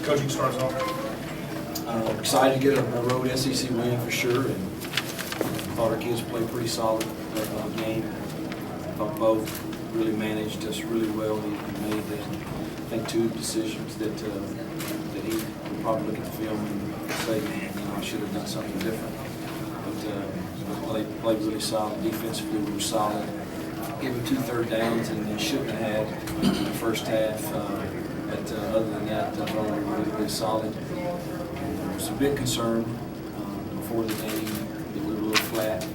coaching starts off? Excited to get a road SEC win for sure, and thought our kids played pretty solid game. Thought both really managed us really well. He made, I think, two decisions that he would probably look at the film and say, man, I should have done something different. But played really solid. Defensively, we were solid. Gave him 2 third downs, and they shouldn't have had in the first half. But other than that, I thought we were really solid. I was a bit concerned before the game that we were a little flat.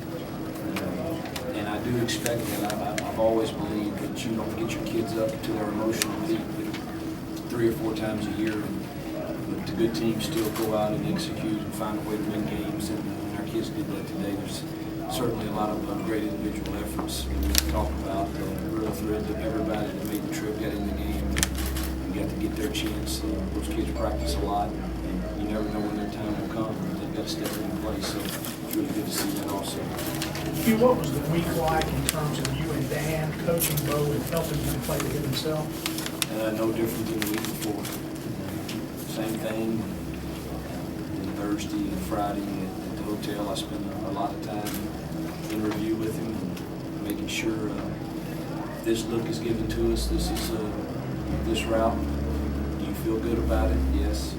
And I do expect that. I've always believed that you don't get your kids up to their emotional peak 3 or 4 times a year. But the good teams still go out and execute and find a way to win games. And our kids did that today. There's certainly a lot of great individual efforts that we talk about. Real thrilled that everybody that made the trip got in the game and got to get their chance. Those kids practice a lot, and you never know when their time will come. They've got to step into place, so it's really good to see that also. Hugh, what was the week like in terms of you and Dan coaching Bo and helping him play to hit himself? No different than the week before. Same thing. Thursday and Friday at the hotel, I spent a lot of time in review with him, making sure this look is given to us. This is this route. Do you feel good about it? Yes.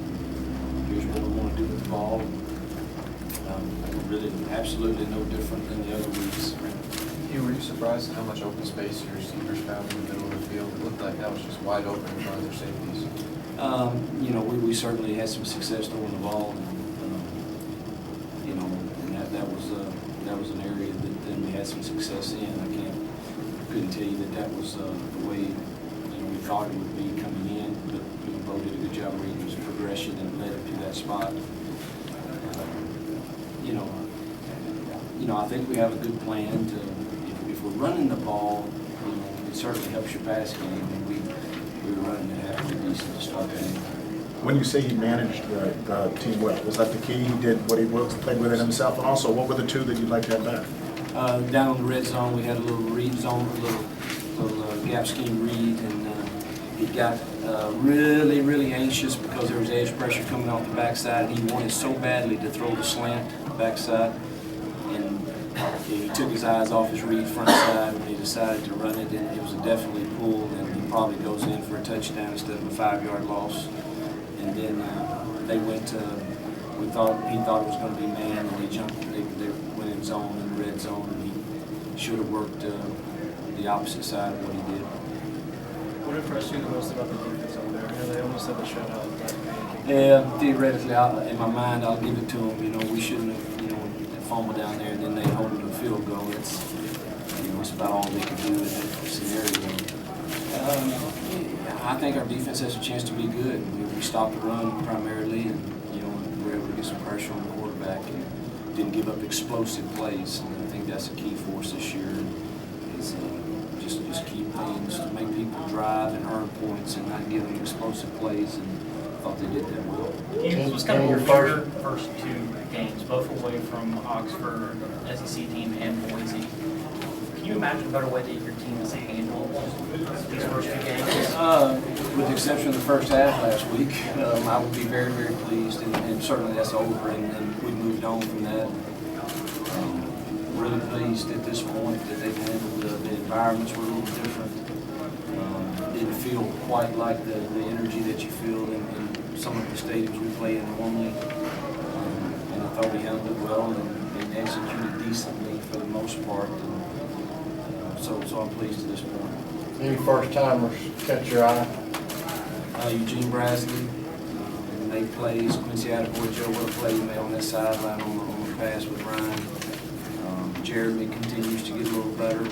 Here's what we want to do with the ball. Really, absolutely no different than the other weeks. Were you surprised at how much open space your receivers found in the middle of the field? It looked like that was just wide open in front of their safeties. We certainly had some success throwing the ball, and that was an area that then we had some success in. Couldn't tell you that was the way we thought it would be coming in, but Bo did a good job reading his progression and led him to that spot. I think we have a good plan to. If we're running the ball, it certainly helps your pass game, and we were running it half pretty decent to start the game. When you say he managed the team well, was that the key? He did what he was, played with it himself, and also what were the 2 that you'd like to have back? Down on the red zone, we had a little read zone, a little gap scheme read, and he got really, really anxious because there was edge pressure coming off the backside, and he wanted so badly to throw the slant backside, and he took his eyes off his read front side when he decided to run it, and it was definitely pulled, and he probably goes in for a touchdown instead of a 5-yard loss. And then they went to, he thought it was going to be man, and they went in zone, in the red zone, and he should have worked the opposite side of what he did. What impressed you the most about the defense out there? They almost had the shutout. Yeah, theoretically, in my mind, I'll give it to them. We shouldn't have, fumbled down there, and then they hold it to a field goal. It's about all they can do in that scenario. I think our defense has a chance to be good. We stopped the run primarily, and we were able to get some pressure on the quarterback and didn't give up explosive plays. And I think that's a key for us this year. Is just keep things to make people drive and earn points and not give them explosive plays. And I thought they did that well. It was kind of your first 2 games, both away from Oxford, SEC team, and Boise. Can you imagine a better way that your team has handled these first 2 games? With the exception of the first half last week, I would be very, very pleased, and certainly that's over, and we moved on from that. Really pleased at this point that they've handled the environments were a little different. Didn't feel quite like the energy that you feel in some of the stadiums we play in normally. And I thought we handled it well and executed decently for the most part. So I'm pleased at this point. Any first-timers catch your eye? Eugene Brasley, made plays. Quincy Attaboy, Joe Will played on that sideline on the pass with Ryan. Jeremy continues to get a little better.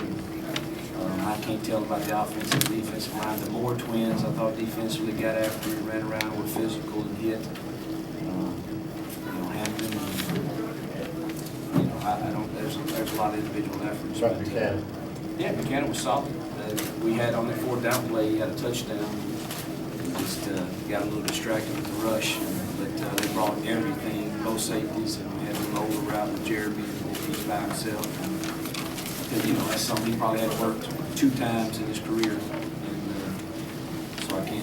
I can't tell about the offensive and defensive line. The Moore twins, I thought defensively got after it, ran around, were physical and hit. Hampton. There's a lot of individual efforts. Buchanan. Yeah, Buchanan was solid. We had on the 4th down play, he had a touchdown. He just got a little distracted with the rush, but they brought everything, both safeties, and we had a roll route with Jeremy, and he's by himself. Because that's something he probably had worked 2 times in his career, and so I can't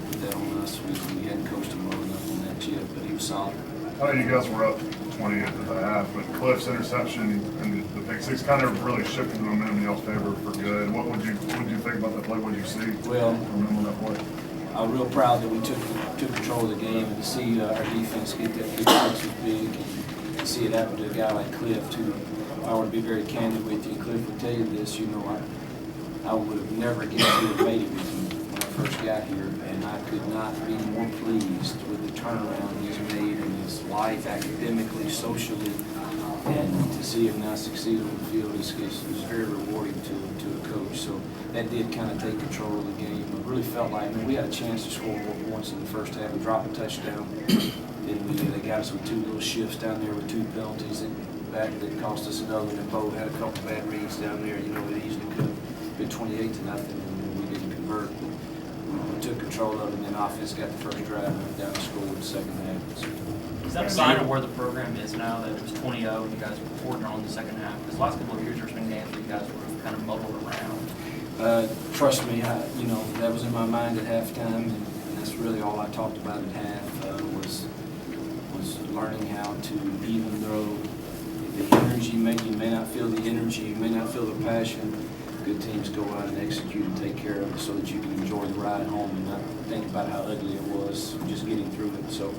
put that on us. We hadn't coached him well enough. solid. I know you guys were up 20 at the half, but Cliff's interception and the pick six kind of really shifted the momentum in y'all's favor for good. What would you think about that play? What did you see Well, from them on that play? I'm real proud that we took control of the game, and to see our defense get that big six was big, and to see it happen to a guy like Cliff too. I want to be very candid with you. Cliff would tell you this. You know, I would have never guaranteed made it with him when I first got here, and I could not be more pleased with the turnaround he's made in his life, academically, socially, and to see him now succeed on the field is very rewarding to a coach. So that did kind of take control of the game. I really felt like, I mean, we had a chance to score more points in the first half. We dropped a touchdown. Then they got us with 2 little shifts down there with 2 penalties that cost us another. And Bo had a couple bad reads down there. You know, it easily could have been 28-0, and we didn't convert. We took control of it, and then offense got the first drive and went down and scored in the second half. So, Is that a sign of where the program is now, that it was 20-0 and you guys were pouring on the second half? Because the last couple of years, there's been games where you guys were kind of muddled around. Trust me, you know, that was in my mind at halftime, and that's really all I talked about at half, was learning how to, even though the energy, you may not feel the energy, you may not feel the passion, good teams go out and execute and take care of it so that you can enjoy the ride home and not think about how ugly it was, just getting through it. So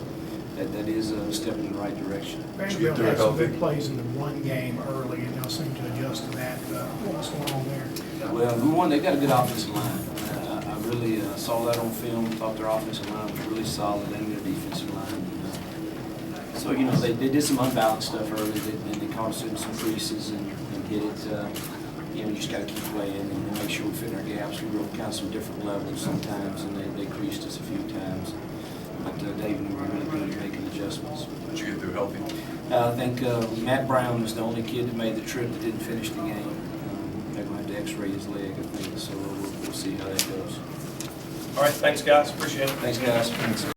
that is a step in the right direction. Vanderbilt had some good plays in the one game early, and they'll seem to adjust to that. What's going on there? Well, they got a good offensive line. I really saw that on film, thought their offensive line was really solid, and their defensive line. So, you know, they did some unbalanced stuff early, and they caught us in some creases and hit it. You know, you just got to keep playing and make sure we fit in our gaps. We were kind of some different levels sometimes, and they creased us a few times. But Dave and we were really good at making adjustments. Did you get through healthy? I think Matt Brown was the only kid that made the trip that didn't finish the game. They're going to have to x-ray his leg, I think, so we'll see how that goes. All right, thanks, guys. Appreciate it. Thanks, guys.